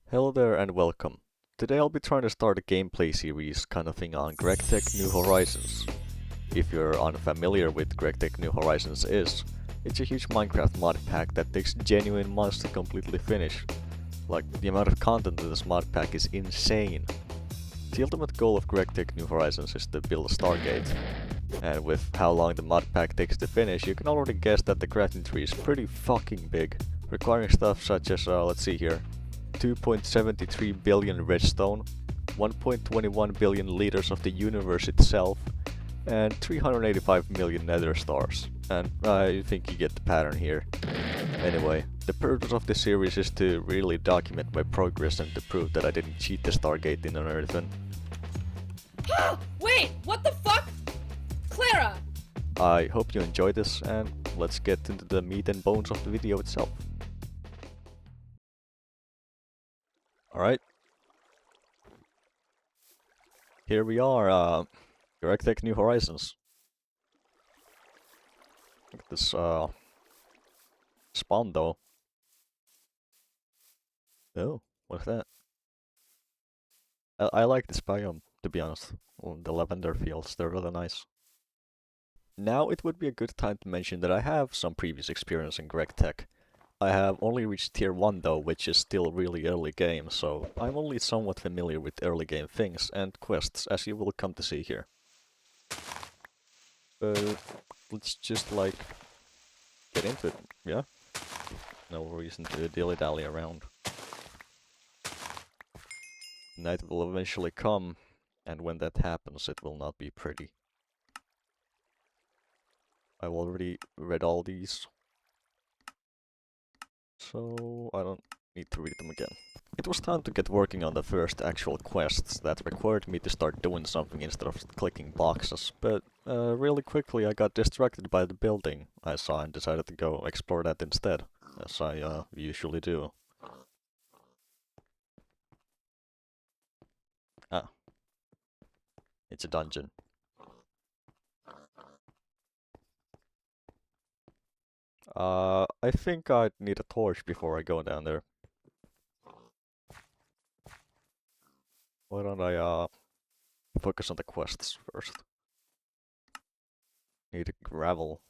Hello there and welcome. Today I'll be trying to start a gameplay series kind of thing on GregTech New Horizons. If you're unfamiliar with GregTech New Horizons it's a huge Minecraft mod pack that takes genuine months to completely finish. Like, the amount of content in this mod pack is insane. The ultimate goal of GregTech New Horizons is to build a Stargate. And with how long the mod pack takes to finish, you can already guess that the crafting tree is pretty fucking big, requiring stuff such as, let's see here, 2.73 billion redstone, 1.21 billion liters of the universe itself, and 385 million nether stars. And I think you get the pattern here. Anyway, the purpose of this series is to really document my progress and to prove that I didn't cheat the Stargate in Unearthen. Wait, what the fuck? Clara! I hope you enjoy this, and let's get into the meat and bones of the video itself. Alright. Here we are, GregTech New Horizons. Look at this, spawn though. Oh, what's that? I like this biome, to be honest. Well, the lavender fields, they're really nice. Now it would be a good time to mention that I have some previous experience in GregTech. I have only reached tier 1 though, which is still really early game, so I'm only somewhat familiar with early game things and quests, as you will come to see here. Let's just like get into it, yeah? No reason to dilly-dally around. Night will eventually come, and when that happens it will not be pretty. I've already read all these, so I don't need to read them again. It was time to get working on the first actual quests that required me to start doing something instead of clicking boxes, but really quickly I got distracted by the building I saw and decided to go explore that instead, as I usually do. Ah, it's a dungeon. I think I'd need a torch before I go down there. Why don't I focus on the quests first? Need gravel.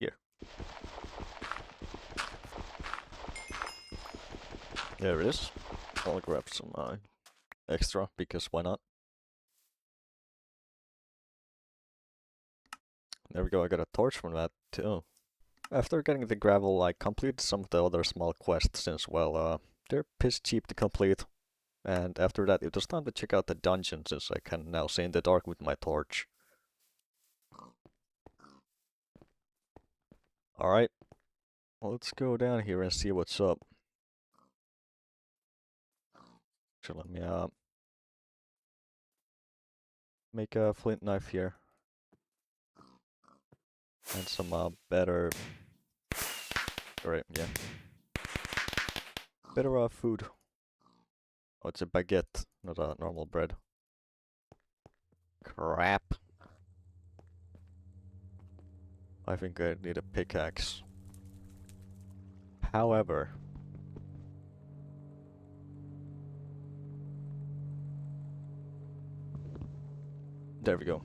Here. There it is. I'll grab some extra, because why not? There we go, I got a torch from that too. After getting the gravel, I completed some of the other small quests since, well, they're piss cheap to complete. And after that, it was time to check out the dungeon since I can now see in the dark with my torch. Alright, well, let's go down here and see what's up. So let me make a flint knife here. And some better... Alright, yeah. Better food. Oh, it's a baguette, not a normal bread. Crap. I think I need a pickaxe. However... There we go.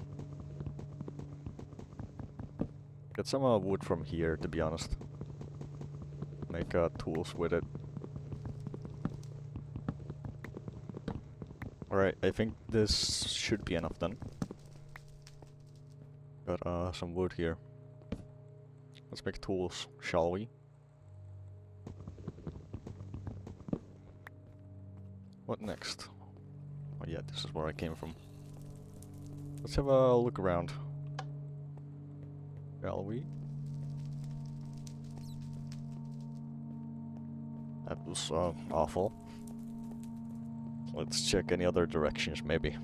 Get some wood from here, to be honest. Make tools with it. Alright, I think this should be enough then. Got some wood here. Let's make tools, shall we? What next? Oh yeah, this is where I came from. Let's have a look around. Shall we? That was awful. Let's check any other directions, maybe.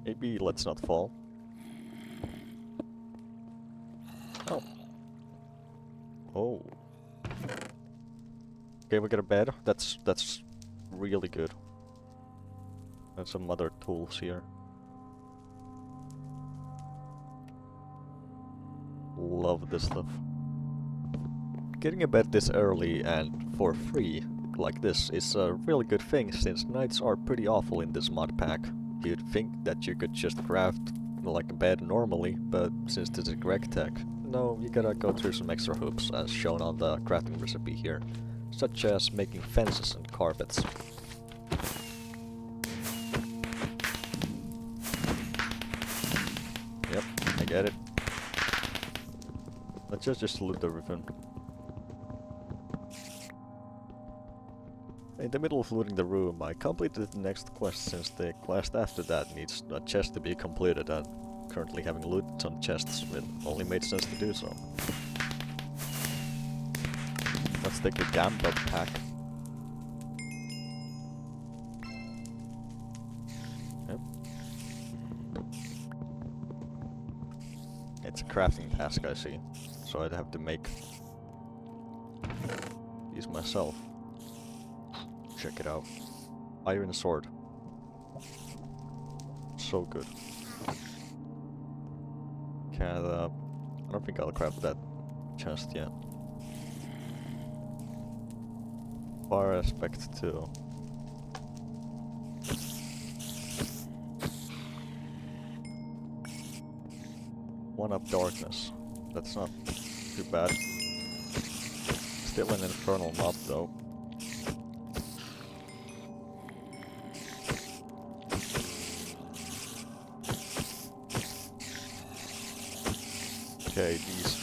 Maybe let's not fall. Oh. Oh. Okay, we got a bed. That's really good. And some other tools here. Love this stuff. Getting a bed this early and for free, like this, is a really good thing since nights are pretty awful in this mod pack. You'd think that you could just craft like a bed normally, but since this is Greg Tech, no, you gotta go through some extra hoops as shown on the crafting recipe here, such as making fences and carpets. Yep, I get it. Let's just loot the ribbon. In the middle of looting the room, I completed the next quest since the quest after that needs a chest to be completed, and currently having looted some chests, it only made sense to do so. Let's take the Gamba pack. Yep. It's a crafting task, I see, so I'd have to make these myself. Check it out. Iron sword. So good. I don't think I'll craft that chest yet. Fire aspect too. One up darkness. That's not too bad. Still an infernal mob though. Okay, these.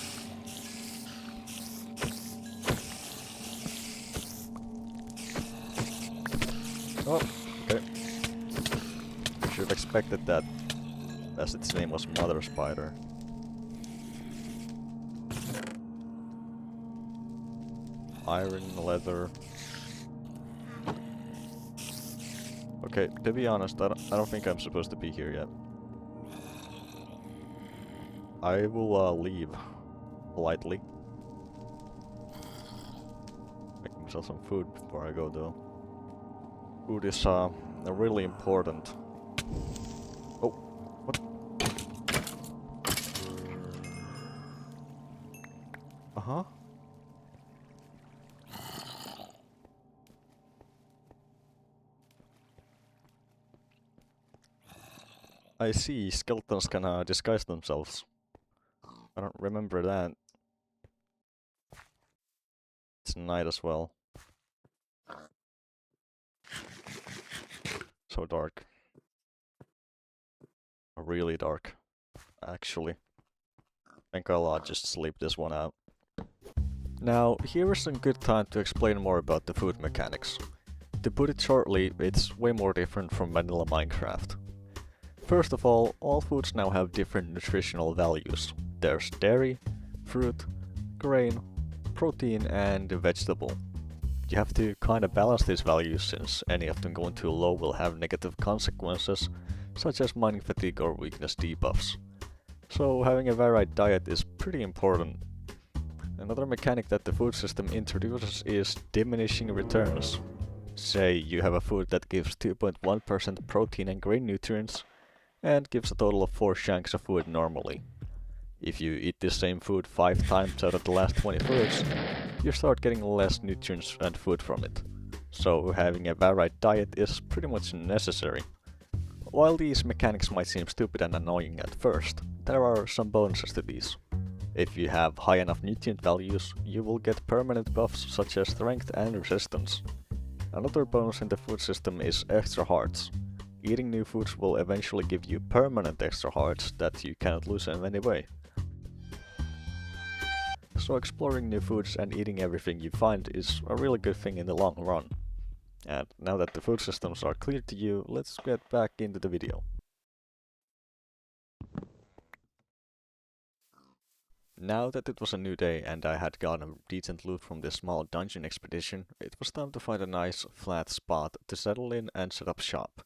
Oh, okay. Should have expected that, as its name was Mother Spider. Iron, leather. Okay, to be honest, I don't think I'm supposed to be here yet. I will leave politely. Make myself some food before I go though. Food is really important. Oh, what? Uh-huh. I see, skeletons can disguise themselves. I don't remember that. It's night as well. So dark. Really dark, actually. Think I'll just sleep this one out. Now, here is a good time to explain more about the food mechanics. To put it shortly, it's way more different from vanilla Minecraft. First of all foods now have different nutritional values. There's dairy, fruit, grain, protein, and vegetable. You have to kinda balance these values since any of them going too low will have negative consequences, such as mining fatigue or weakness debuffs. So having a varied diet is pretty important. Another mechanic that the food system introduces is diminishing returns. Say you have a food that gives 2.1% protein and grain nutrients, and gives a total of 4 shanks of food normally. If you eat this same food 5 times out of the last 20 foods, you start getting less nutrients and food from it. So having a varied diet is pretty much necessary. While these mechanics might seem stupid and annoying at first, there are some bonuses to these. If you have high enough nutrient values, you will get permanent buffs such as strength and resistance. Another bonus in the food system is extra hearts. Eating new foods will eventually give you permanent extra hearts that you cannot lose in any way. So exploring new foods and eating everything you find is a really good thing in the long run. And now that the food systems are clear to you, let's get back into the video. Now that it was a new day and I had gotten decent loot from this small dungeon expedition, it was time to find a nice flat spot to settle in and set up shop.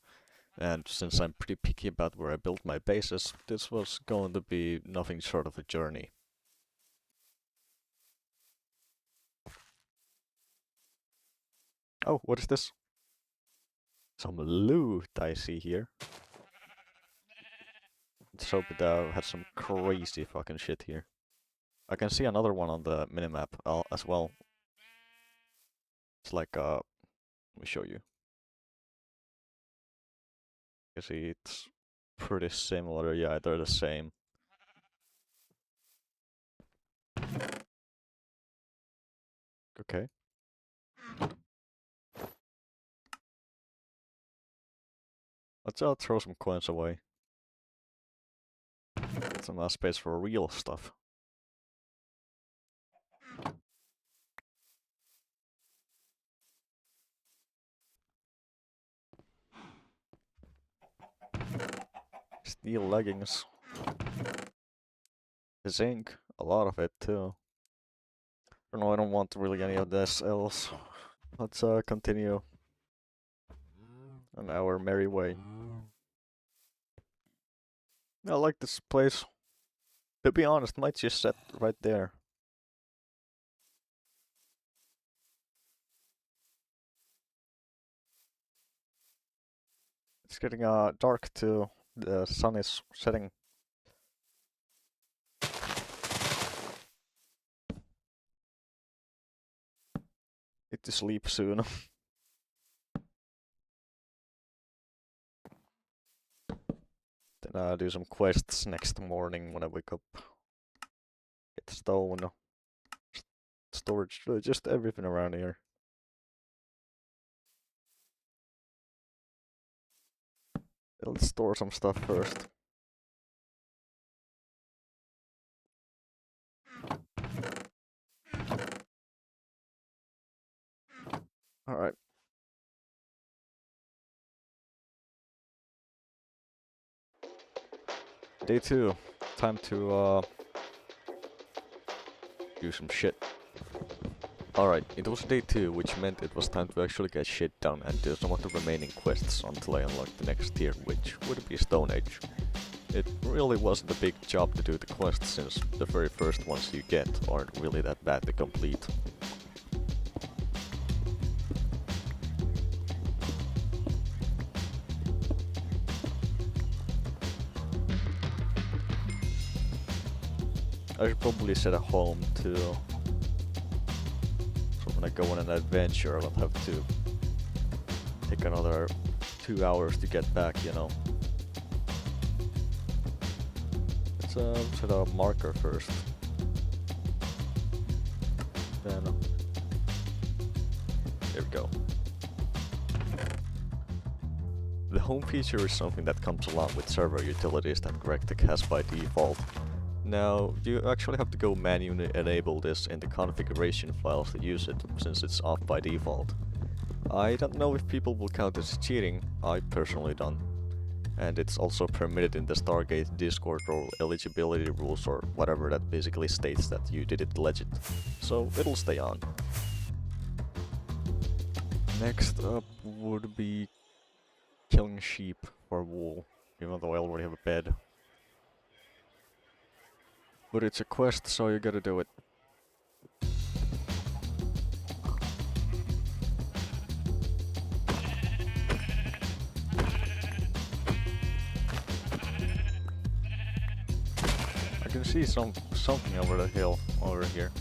And since I'm pretty picky about where I build my bases, this was going to be nothing short of a journey. Oh, what is this? Some loot I see here. Let's hope it had some crazy fucking shit here. I can see another one on the minimap as well. It's like, let me show you. You see, it's pretty similar. Yeah, they're the same. Okay. Let's throw some coins away. Get some space for real stuff. Steel leggings. Zinc, a lot of it too. No, I don't want really any of this else. Let's continue on our merry way. I like this place. To be honest, might just set right there. It's getting dark too. The sun is setting. Need to sleep soon. Then do some quests next morning when I wake up. Get stone, storage, just everything around here. Let's store some stuff first. Alright. Day 2. Time to do some shit. Alright, it was day 2, which meant it was time to actually get shit done and do some of the remaining quests until I unlocked the next tier, which would be Stone Age. It really wasn't a big job to do the quests, since the very first ones you get aren't really that bad to complete. I should probably set a home too. So when I go on an adventure, I'll have to take another 2 hours to get back, you know. Let's set a marker first. Then there we go. The home feature is something that comes along with server utilities that GregTech has by default. Now, you actually have to go manually enable this in the configuration files to use it, since it's off by default. I don't know if people will count this cheating, I personally don't. And it's also permitted in the Stargate Discord role eligibility rules or whatever that basically states that you did it legit. So it'll stay on. Next up would be killing sheep for wool, even though I already have a bed. But it's a quest, so you gotta do it. I can see something over the hill over here.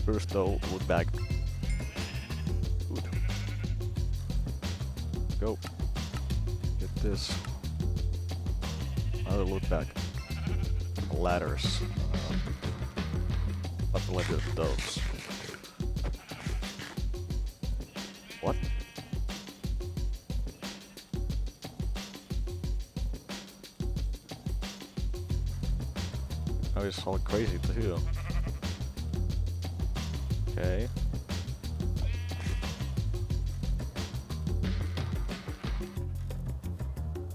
First though, loot bag. Good. Go. Get this. Another loot bag. Ladders. What will I do with those? What? Oh, it's all crazy too. Okay.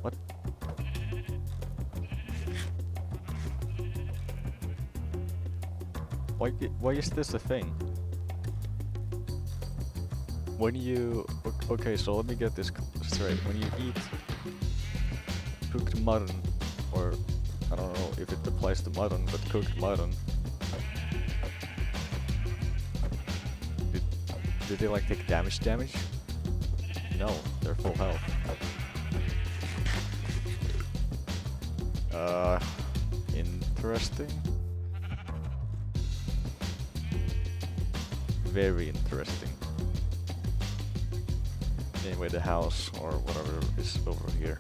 What? Why is this a thing? When you... Okay, so let me get this straight. When you eat cooked mutton, or I don't know if it applies to mutton, but cooked mutton, do they like take damage? No, they're full health. interesting. Very interesting. Anyway, the house or whatever is over here.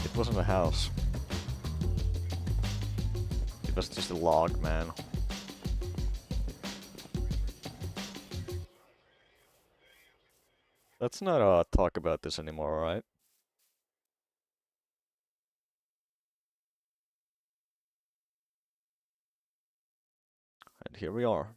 It wasn't a house. It was just a log, man. Let's not talk about this anymore, alright? And here we are.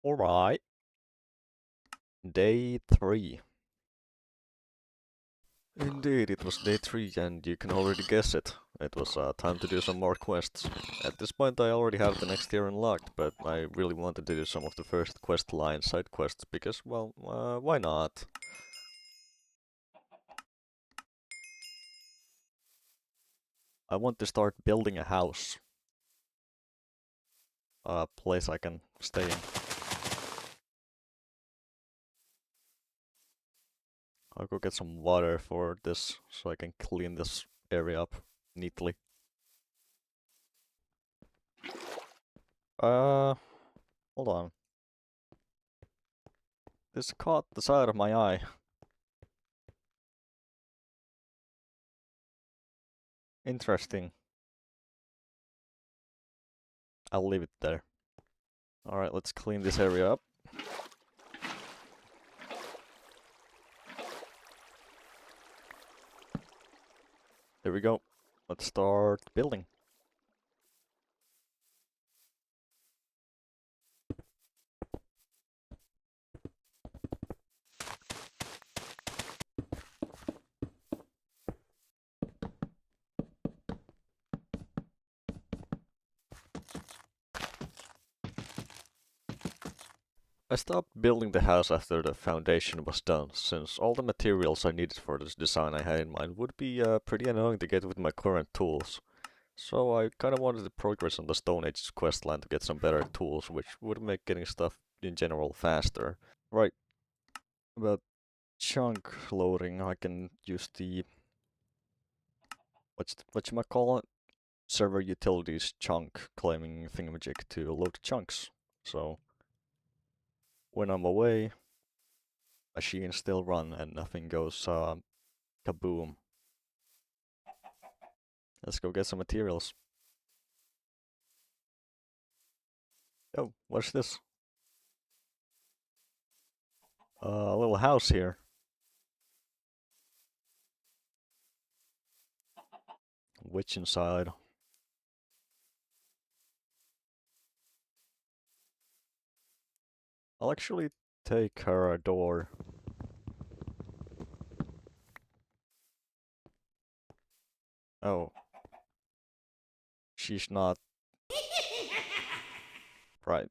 Alright. Day 3. Indeed, it was day 3 and you can already guess it. It was time to do some more quests. At this point I already have the next tier unlocked, but I really wanted to do some of the first quest line side quests because, well, why not? I want to start building a house. A place I can stay in. I'll go get some water for this so I can clean this area up neatly. Hold on. This caught the side of my eye. Interesting. I'll leave it there. Alright, let's clean this area up. There we go. Let's start building. I stopped building the house after the foundation was done, since all the materials I needed for this design I had in mind would be pretty annoying to get with my current tools. So I kinda wanted to progress on the Stone Age questline to get some better tools, which would make getting stuff in general faster. Right. About chunk loading, I can use the... whatchamacallit? Server utilities chunk claiming thingamajig to load chunks. So when I'm away, machines still run and nothing goes kaboom. Let's go get some materials. Oh, what's this? A little house here. Witch inside. I'll actually take her a door. Oh. She's not... Right.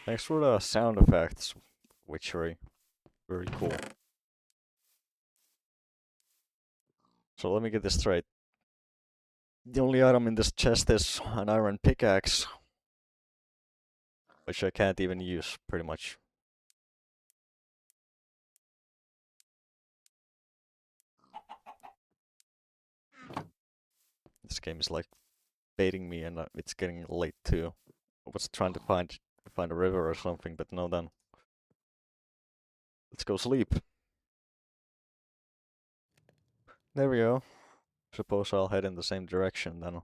Thanks for the sound effects, Witchery. Very cool. So let me get this straight. The only item in this chest is an iron pickaxe, which I can't even use, pretty much. This game is like baiting me and it's getting late too. I was trying to find a river or something, but no then. Let's go sleep. There we go. Suppose I'll head in the same direction then.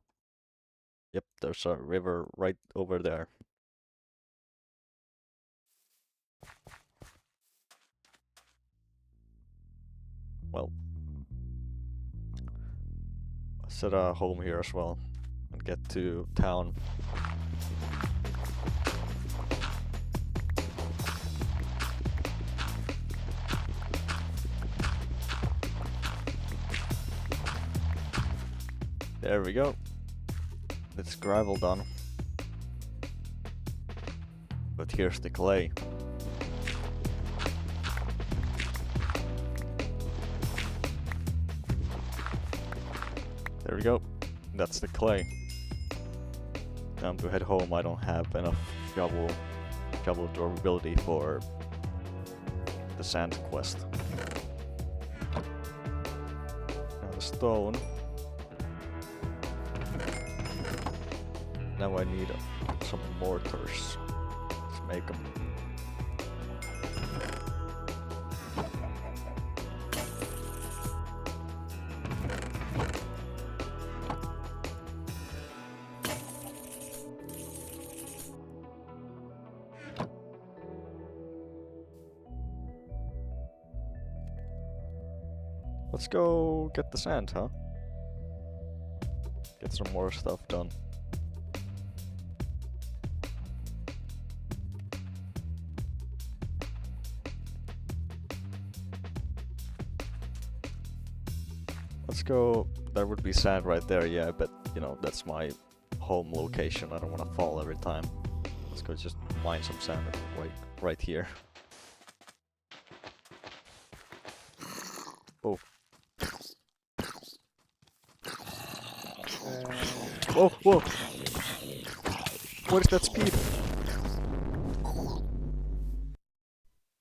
Yep, there's a river right over there. Well, I set a home here as well and get to town. There we go. It's gravel done. But here's the clay. There we go. That's the clay. Time to head home. I don't have enough shovel durability for the sand quest. Now the stone. Now I need some mortars. Let's make them. Let's go get the sand, huh? Get some more stuff done. Let's go. There would be sand right there, yeah, but you know, that's my home location. I don't want to fall every time. Let's go just mine some sand right here. Oh. Whoa, whoa! What is that speed?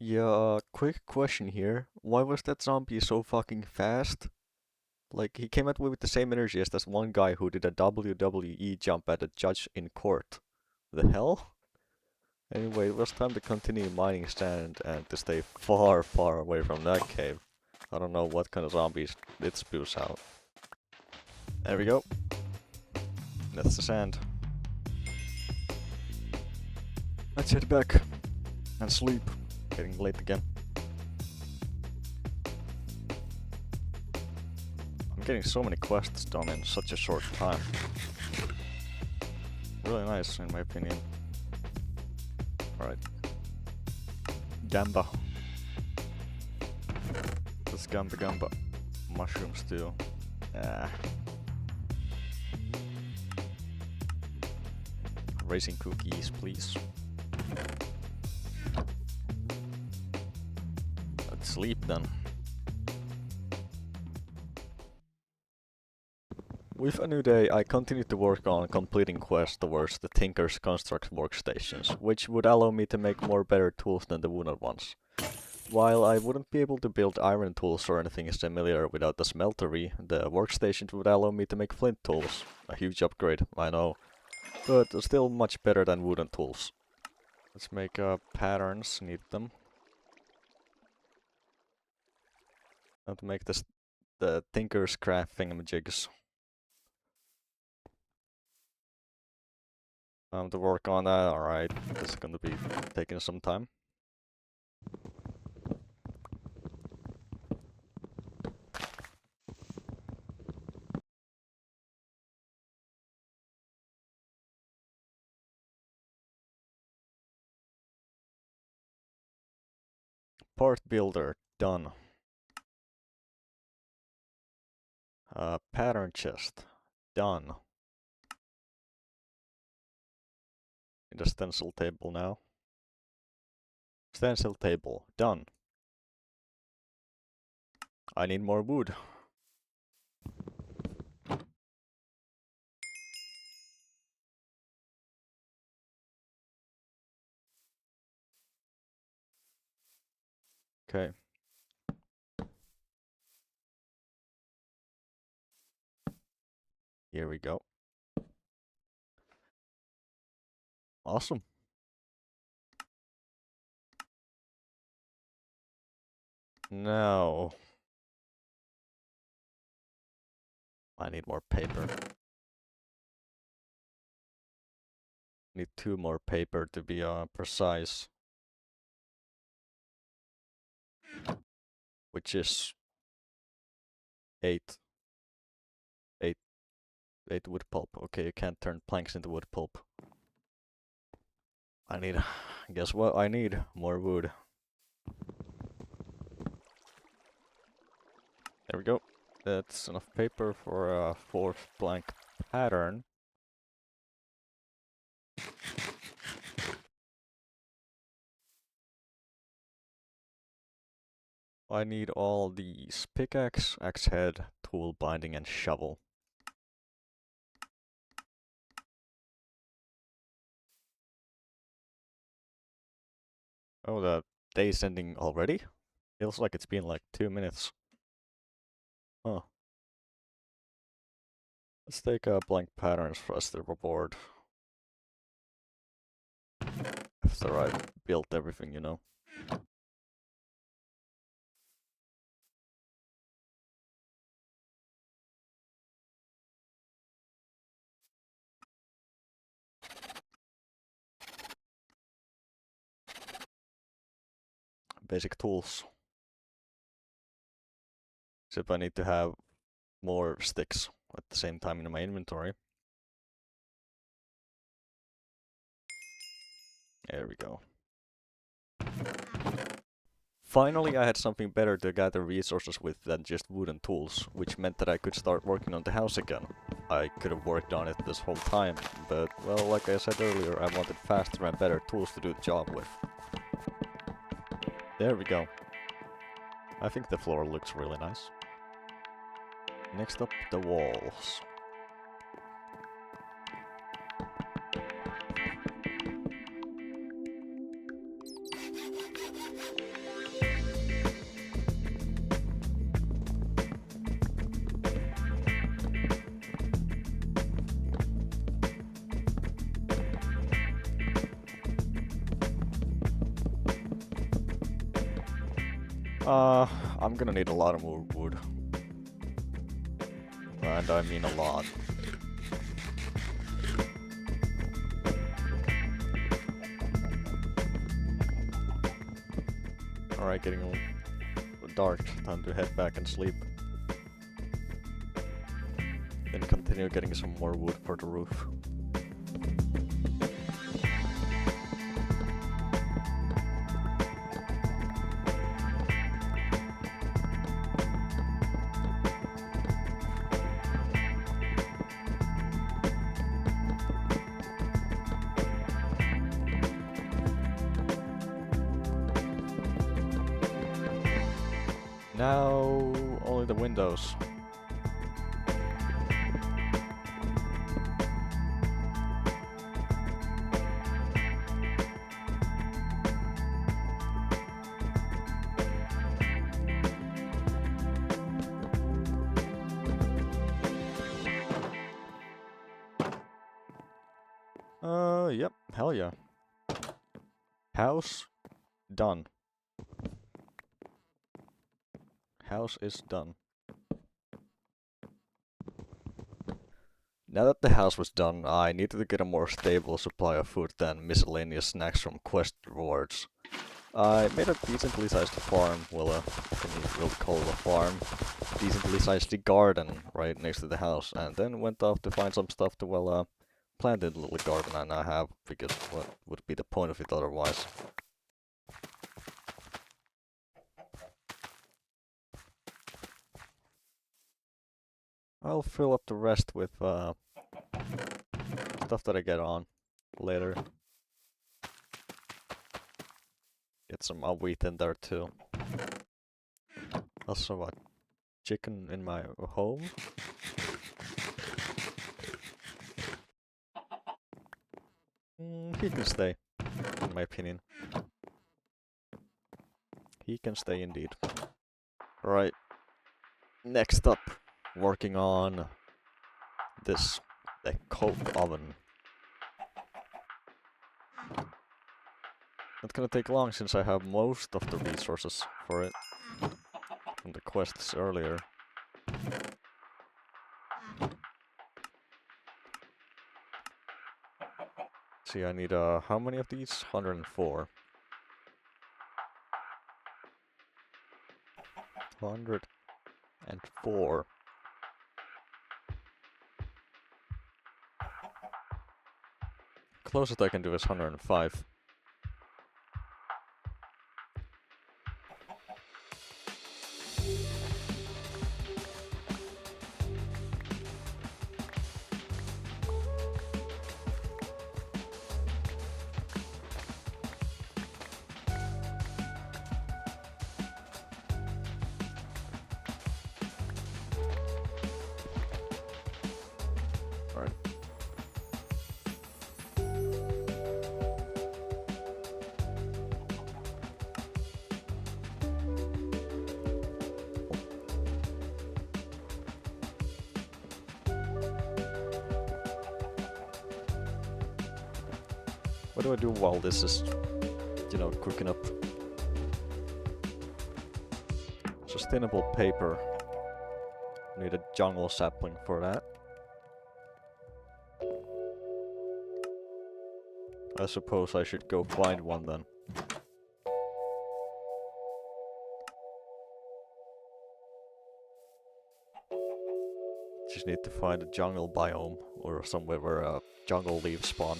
Yeah, quick question here. Why was that zombie so fucking fast? Like, he came at me with the same energy as this one guy who did a WWE jump at a judge in court. The hell? Anyway, it was time to continue mining sand and to stay far, far away from that cave. I don't know what kind of zombies it spews out. There we go. That's the sand. Let's head back and sleep. Getting late again. I'm getting so many quests done in such a short time. Really nice, in my opinion. Alright. Gamba. Let's gamba. Mushroom stew. Raisin cookies, please. Let's sleep then. With a new day, I continued to work on completing quests towards the Tinker's Construct workstations, which would allow me to make more better tools than the wooden ones. While I wouldn't be able to build iron tools or anything similar without the smeltery, the workstations would allow me to make flint tools. A huge upgrade, I know, but still much better than wooden tools. Let's make patterns, need them. Now to make this the Tinker's Craft thingamajigs. To work on that, alright. This is gonna be taking some time. Part builder, done. Pattern chest, done. In the stencil table now. Stencil table, done. I need more wood. Okay. Here we go. Awesome. Now I need more paper. Need 2 more paper to be precise. Which is 8. 8 wood pulp. Okay, you can't turn planks into wood pulp. I need... Guess what? I need more wood. There we go. That's enough paper for a 4th blank pattern. I need all these: pickaxe, axe head, tool binding, and shovel. Oh, the day's ending already? Feels like it's been like 2 minutes. Huh. Let's take blank patterns for us to reward. After I built everything, you know. Basic tools. Except I need to have more sticks at the same time in my inventory. There we go. Finally, I had something better to gather resources with than just wooden tools, which meant that I could start working on the house again. I could have worked on it this whole time, but, well, like I said earlier, I wanted faster and better tools to do the job with. There we go. I think the floor looks really nice. Next up, the walls. I'm gonna need a lot of more wood. And I mean a lot. Alright, getting dark. Time to head back and sleep. Then continue getting some more wood for the roof. Now, only the windows. Yep, hell yeah. House done. House is done. Now that the house was done, I needed to get a more stable supply of food than miscellaneous snacks from quest rewards. I made a decently sized farm, well, can you really call it a farm? Decently sized garden right next to the house, and then went off to find some stuff to, well, plant in the little garden I now have, because what would be the point of it otherwise? I'll fill up the rest with, stuff that I get on later. Get some wheat in there too. Also a chicken in my home. He can stay, in my opinion. He can stay indeed. Right. Next up, working on this, the coke oven. Not gonna take long since I have most of the resources for it from the quests earlier. See, I need how many of these? 104. 104. Closest I can do is 105. Alright. What do I do while this is, you know, cooking up? Sustainable paper. Need a jungle sapling for that. I suppose I should go find one then. Just need to find a jungle biome or somewhere where jungle leaves spawn.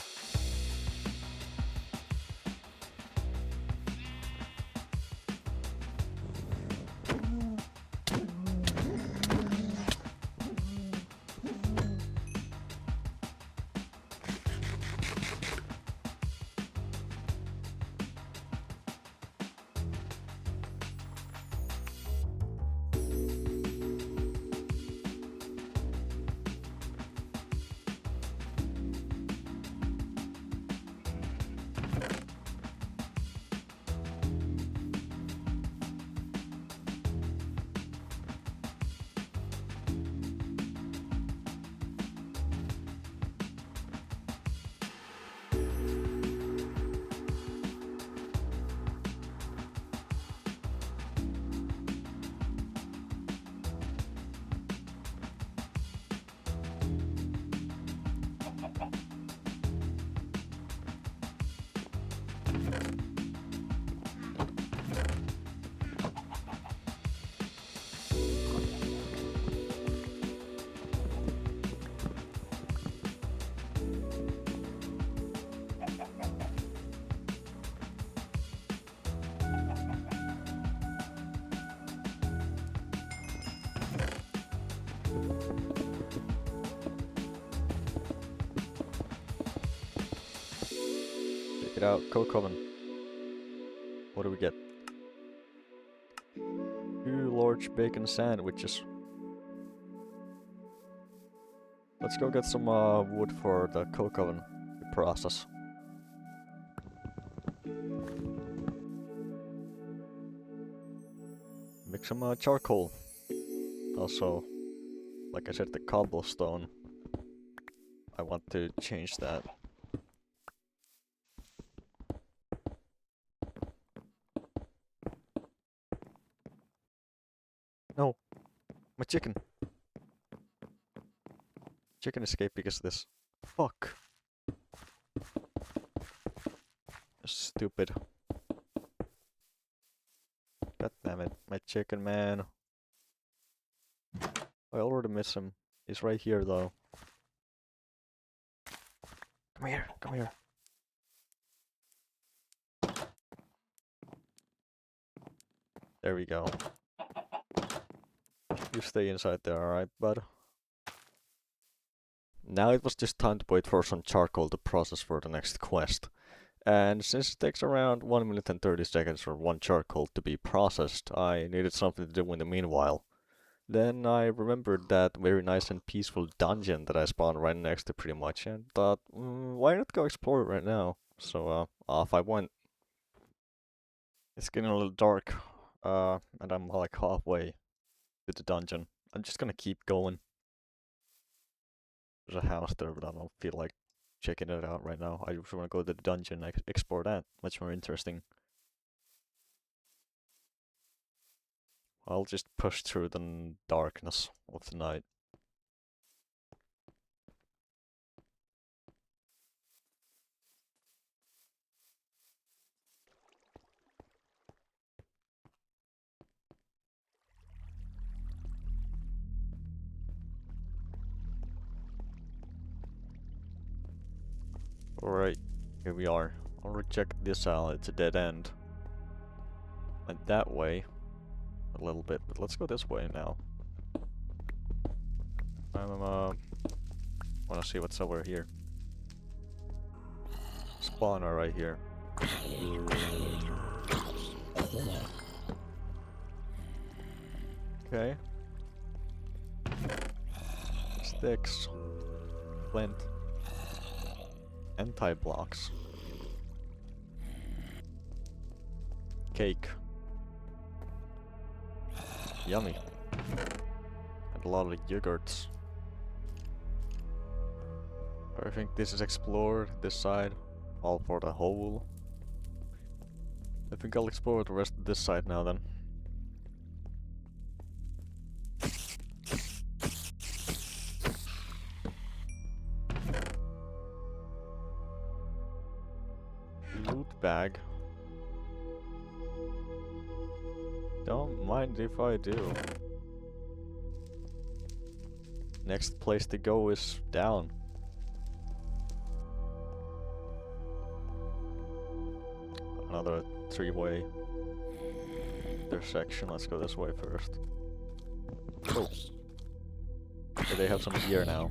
Check it out, coke oven. What do we get? 2 large bacon sandwiches. Let's go get some wood for the coke oven to process. Make some charcoal. Also, like I said, the cobblestone. I want to change that. No! My chicken! Chicken escaped because of this. Fuck! Stupid. God damn it, my chicken man. I already miss him. He's right here though. Come here, come here. There we go. You stay inside there, alright, bud? Now it was just time to wait for some charcoal to process for the next quest. And since it takes around 1 minute and 30 seconds for one charcoal to be processed, I needed something to do in the meanwhile. Then I remembered that very nice and peaceful dungeon that I spawned right next to pretty much, and thought, why not go explore it right now? So off I went. It's getting a little dark, and I'm like halfway to the dungeon. I'm just gonna keep going. There's a house there, but I don't feel like checking it out right now. I just want to go to the dungeon and explore that. Much more interesting. I'll just push through the darkness of the night. Alright, here we are. I'll reject this out, it's a dead end. Went that way a little bit, but let's go this way now. Wanna see what's over here. Spawner right here. Okay. Sticks. Flint. Anti-blocks. Cake. Yummy. And a lot of yogurts. I think this is explored, this side. All for the hole. I think I'll explore the rest of this side now then. Loot bag. Don't mind if I do. Next place to go is down. Another three-way intersection. Let's go this way first. Oh. Okay, they have some gear now.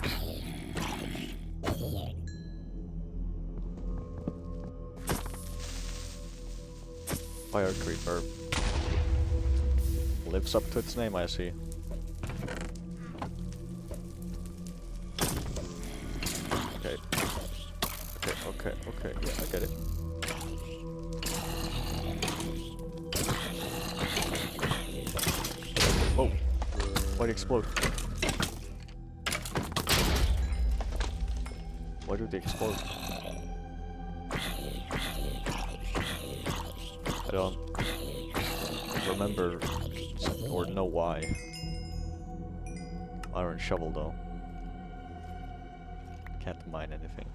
Fire creeper. Lives up to its name, I see. Okay. Okay. Yeah, I get it. Whoa. Why'd it explode? Why did they explode? I don't remember or know why. Iron shovel though. Can't mine anything.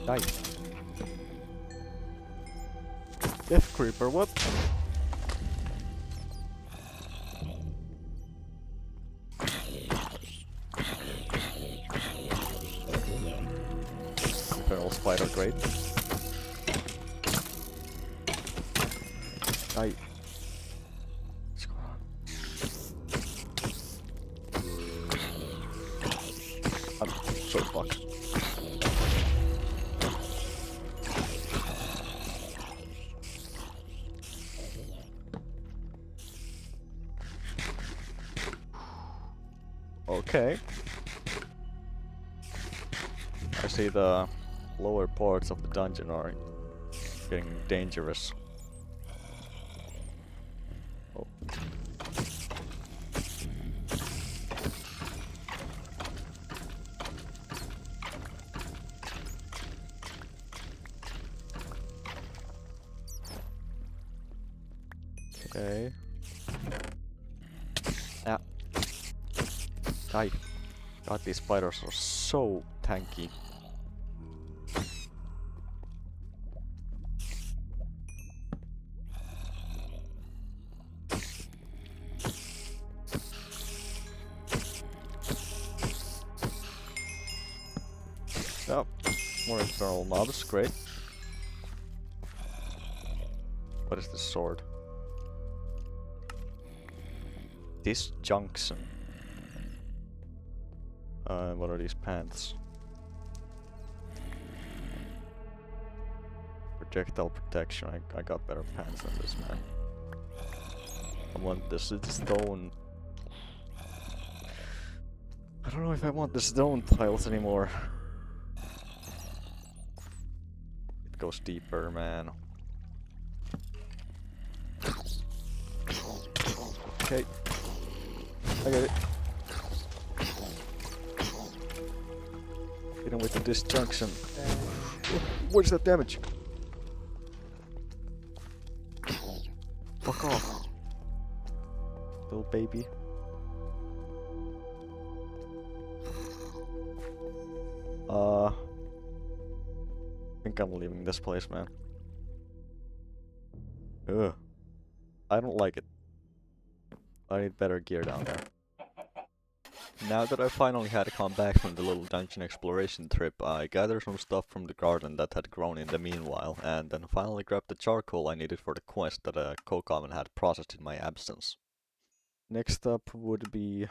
Nice. Death creeper, what? Feral spider, great. Die. What's going on? I'm so fucked. Okay. I see the lower parts of the dungeon are getting dangerous. Oh. Okay. Ah. Die. God, these spiders are so tanky. Oh, more infernal mobs, great. What is this sword? Disjunction. What are these pants? Projectile protection. I got better pants than this, man. I want the stone. I don't know if I want the stone tiles anymore. It goes deeper, man. Okay. I get it. Hit him with the disjunction. What is that damage? Fuck off. Little baby. I think I'm leaving this place, man. Ugh. I don't like it. I need better gear down there. Now that I finally had to come back from the little dungeon exploration trip, I gathered some stuff from the garden that had grown in the meanwhile, and then finally grabbed the charcoal I needed for the quest that Kokaman had processed in my absence. Next up would be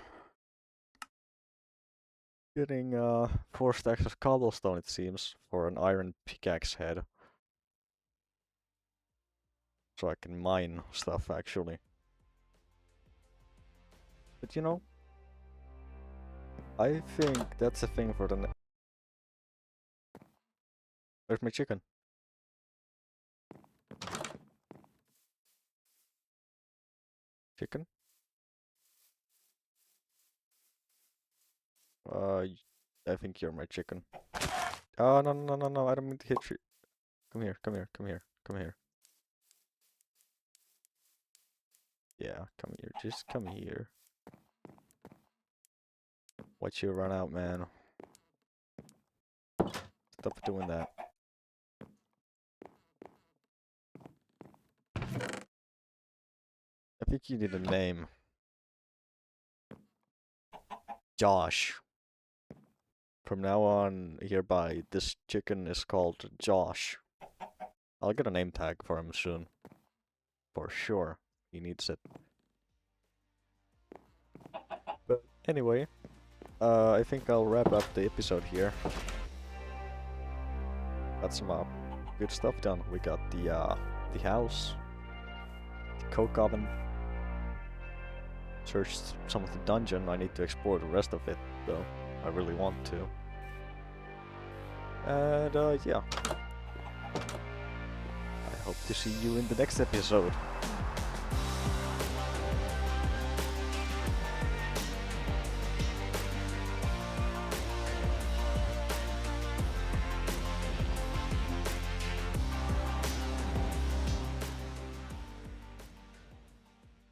getting 4 stacks of cobblestone, it seems, for an iron pickaxe head. So I can mine stuff, actually. But you know, I think that's a thing for the Where's my chicken? Chicken? I think you're my chicken. Oh, no, no, no, no, I don't mean to hit you. Come here, come here, come here, come here. Yeah, come here, just come here. Watch you run out, man. Stop doing that. I think you need a name. Josh. From now on, hereby, this chicken is called Josh. I'll get a name tag for him soon. For sure. He needs it. But anyway, I think I'll wrap up the episode here. Got some good stuff done. We got the house, the coke oven, searched some of the dungeon. I need to explore the rest of it, though. I really want to. And yeah. I hope to see you in the next episode.